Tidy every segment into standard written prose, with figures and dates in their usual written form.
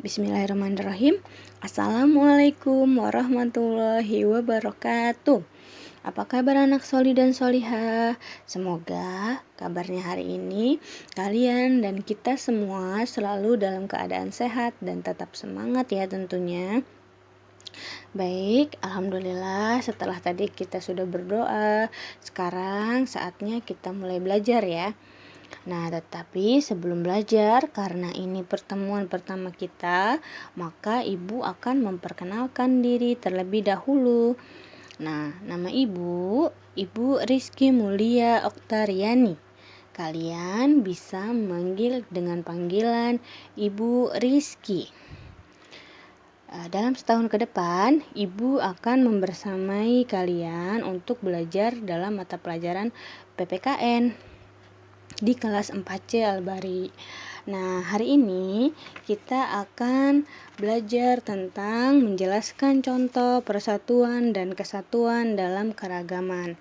Bismillahirrahmanirrahim. Assalamualaikum warahmatullahi wabarakatuh. Apa kabar anak soli dan solihah? Semoga kabarnya hari ini kalian dan kita semua selalu dalam keadaan sehat dan tetap semangat ya tentunya. Baik, alhamdulillah setelah tadi kita sudah berdoa, sekarang saatnya kita mulai belajar ya. Nah, tetapi sebelum belajar, karena ini pertemuan pertama kita, maka Ibu akan memperkenalkan diri terlebih dahulu. Nah, nama Ibu Rizky Mulia Oktariani. Kalian bisa memanggil dengan panggilan Ibu Rizky. Dalam setahun ke depan, Ibu akan membersamai kalian untuk belajar dalam mata pelajaran PPKN di kelas 4C Al-Bari. Nah, hari ini kita akan belajar tentang menjelaskan contoh persatuan dan kesatuan dalam keragaman.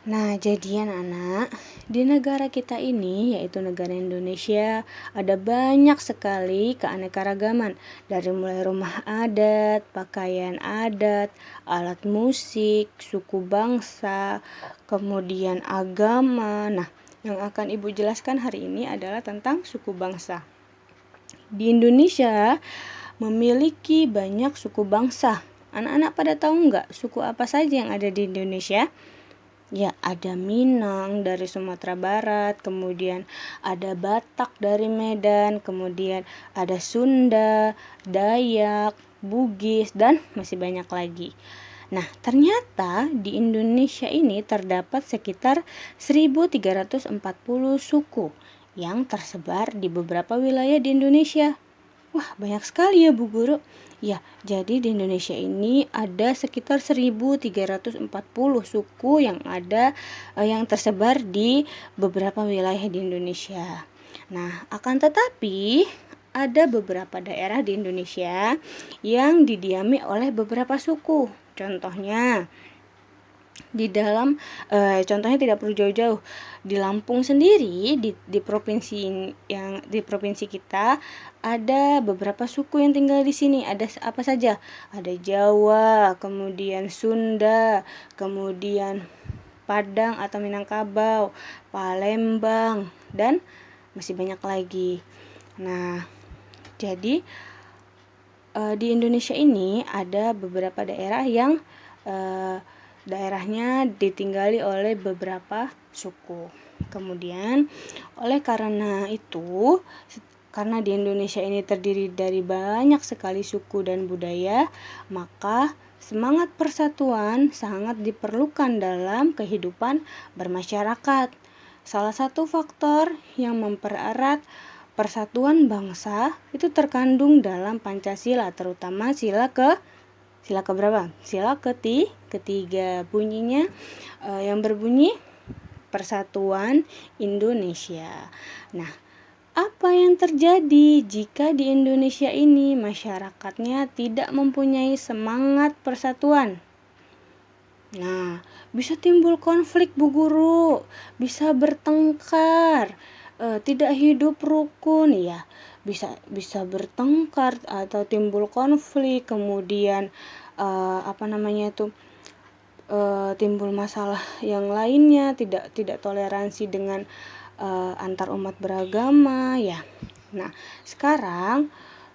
Nah, jadi anak-anak, di negara kita ini, yaitu negara Indonesia, ada banyak sekali keanekaragaman. Dari mulai rumah adat, pakaian adat, alat musik, suku bangsa, kemudian agama. Nah, yang akan Ibu jelaskan hari ini adalah tentang suku bangsa. Di Indonesia memiliki banyak suku bangsa. Anak-anak pada tahu nggak suku apa saja yang ada di Indonesia? Ya, ada Minang dari Sumatera Barat, kemudian ada Batak dari Medan, kemudian ada Sunda, Dayak, Bugis, dan masih banyak lagi. Nah, ternyata di Indonesia ini terdapat sekitar 1340 suku yang tersebar di beberapa wilayah di Indonesia. Wah, banyak sekali ya Bu Guru. Ya, jadi di Indonesia ini ada sekitar 1340 suku yang yang tersebar di beberapa wilayah di Indonesia. Nah, akan tetapi ada beberapa daerah di Indonesia yang didiami oleh beberapa suku. Contohnya contohnya tidak perlu jauh-jauh. Di Lampung sendiri di provinsi kita ada beberapa suku yang tinggal di sini. Ada apa saja? Ada Jawa, kemudian Sunda, kemudian Padang atau Minangkabau, Palembang, dan masih banyak lagi. Nah, jadi di Indonesia ini ada beberapa daerah yang daerahnya ditinggali oleh beberapa suku. Kemudian karena di Indonesia ini terdiri dari banyak sekali suku dan budaya, maka semangat persatuan sangat diperlukan dalam kehidupan bermasyarakat. Salah satu faktor yang mempererat persatuan bangsa itu terkandung dalam Pancasila, terutama sila keberapa? Sila ketiga. Bunyinya yang berbunyi Persatuan Indonesia. Nah, apa yang terjadi jika di Indonesia ini masyarakatnya tidak mempunyai semangat persatuan? Nah, bisa timbul konflik Bu Guru, bisa bertengkar, tidak hidup rukun ya. Bisa bertengkar atau timbul konflik, kemudian timbul masalah yang lainnya, tidak toleransi dengan antar umat beragama ya. Nah, sekarang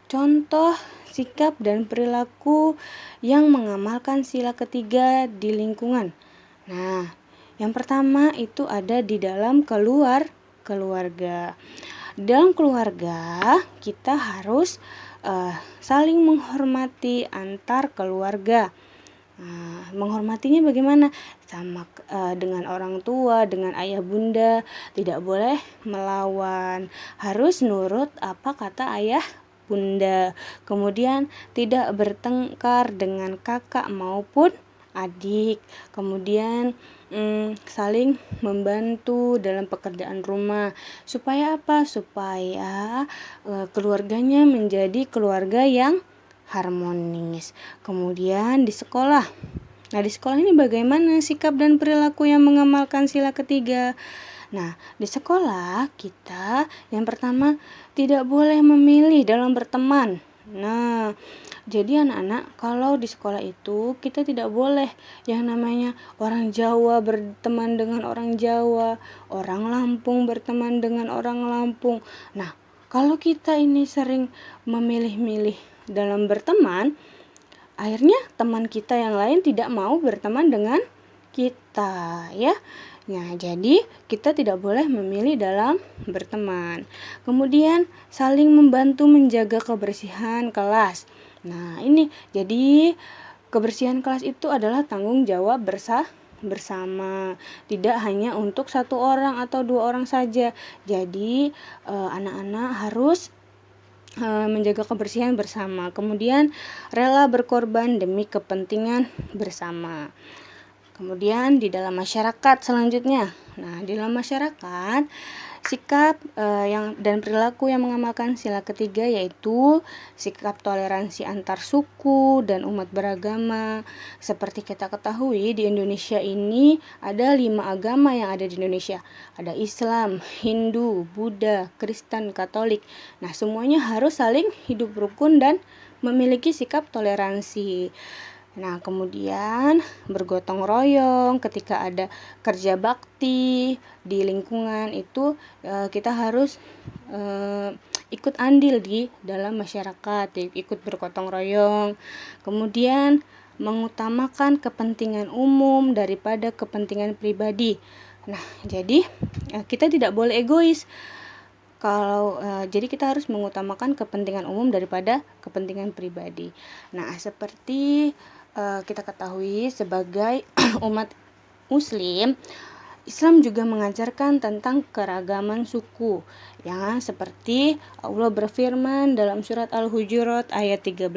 contoh sikap dan perilaku yang mengamalkan sila ketiga di lingkungan. Nah, yang pertama itu ada di dalam keluarga. Dalam keluarga kita harus saling menghormati antar keluarga. Menghormatinya bagaimana? Sama dengan orang tua, dengan ayah bunda, tidak boleh melawan, harus nurut apa kata ayah bunda. Kemudian tidak bertengkar dengan kakak maupun adik. Kemudian saling membantu dalam pekerjaan rumah. Supaya apa? Supaya keluarganya menjadi keluarga yang harmonis. Kemudian di sekolah. Nah, di sekolah ini bagaimana sikap dan perilaku yang mengamalkan sila ketiga? Nah, di sekolah kita yang pertama tidak boleh memilih dalam berteman. Nah, jadi anak-anak kalau di sekolah itu kita tidak boleh yang namanya orang Jawa berteman dengan orang Jawa, orang Lampung berteman dengan orang Lampung. Nah, kalau kita ini sering memilih-milih dalam berteman, akhirnya teman kita yang lain tidak mau berteman dengan kita, ya. Nah, jadi kita tidak boleh memilih dalam berteman. Kemudian saling membantu menjaga kebersihan kelas. Nah, ini jadi kebersihan kelas itu adalah tanggung jawab bersama, tidak hanya untuk satu orang atau dua orang saja. Jadi anak-anak harus menjaga kebersihan bersama. Kemudian rela berkorban demi kepentingan bersama. Kemudian di dalam masyarakat selanjutnya. Nah, di dalam masyarakat sikap dan perilaku yang mengamalkan sila ketiga yaitu sikap toleransi antar suku dan umat beragama. Seperti kita ketahui di Indonesia ini ada 5 agama yang ada di Indonesia. Ada Islam, Hindu, Buddha, Kristen, Katolik. Nah, semuanya harus saling hidup rukun dan memiliki sikap toleransi. Nah, kemudian bergotong royong ketika ada kerja bakti di lingkungan itu kita harus ikut andil di dalam masyarakat, ikut bergotong royong. Kemudian mengutamakan kepentingan umum daripada kepentingan pribadi. Nah, jadi kita tidak boleh egois. Jadi kita harus mengutamakan kepentingan umum daripada kepentingan pribadi. Nah, seperti kita ketahui sebagai umat Muslim, Islam juga mengajarkan tentang keragaman suku, ya, seperti Allah berfirman dalam surat Al-Hujurat ayat 13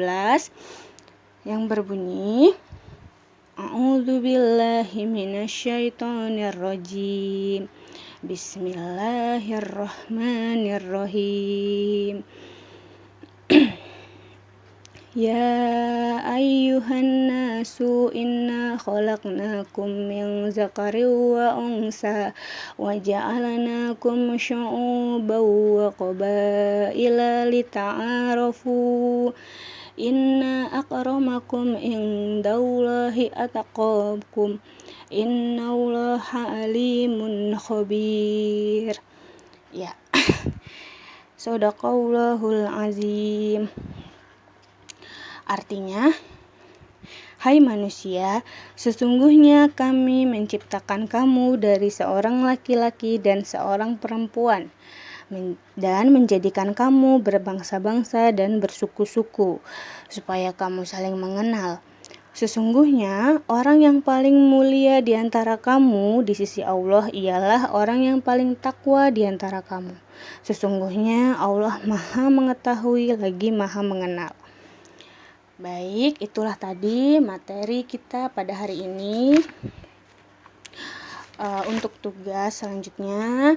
yang berbunyi, A'udzubillahi minasyaitonirrajim. Bismillahirrahmanirrahim. Ya ayyuhan nasu inna khalaqnakum min zakarin wa unsa wa ja'alnakum syu'uban wa qabaila lita'arafu inna akramakum indallahi ataqakum innallaha alimun khabir. Ya. Shadaqallahul azim. Artinya, hai manusia, sesungguhnya kami menciptakan kamu dari seorang laki-laki dan seorang perempuan, dan menjadikan kamu berbangsa-bangsa dan bersuku-suku, supaya kamu saling mengenal. Sesungguhnya, orang yang paling mulia di antara kamu di sisi Allah ialah orang yang paling takwa di antara kamu. Sesungguhnya Allah Maha Mengetahui lagi Maha Mengenal. Baik, itulah tadi materi kita pada hari ini. Untuk tugas selanjutnya,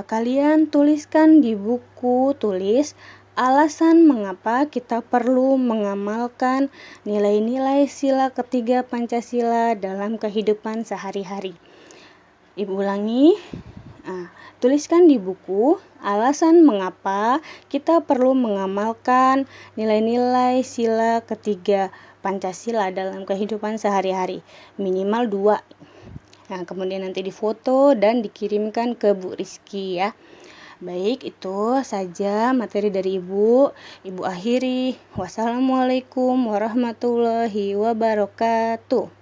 kalian tuliskan di buku tulis alasan mengapa kita perlu mengamalkan nilai-nilai sila ketiga Pancasila dalam kehidupan sehari-hari. Ibu ulangi. Tuliskan di buku alasan mengapa kita perlu mengamalkan nilai-nilai sila ketiga Pancasila dalam kehidupan sehari-hari, minimal 2. Nah, kemudian nanti difoto dan dikirimkan ke Bu Rizky, ya. Baik, itu saja materi dari Ibu. Ibu akhiri. Wassalamualaikum warahmatullahi wabarakatuh.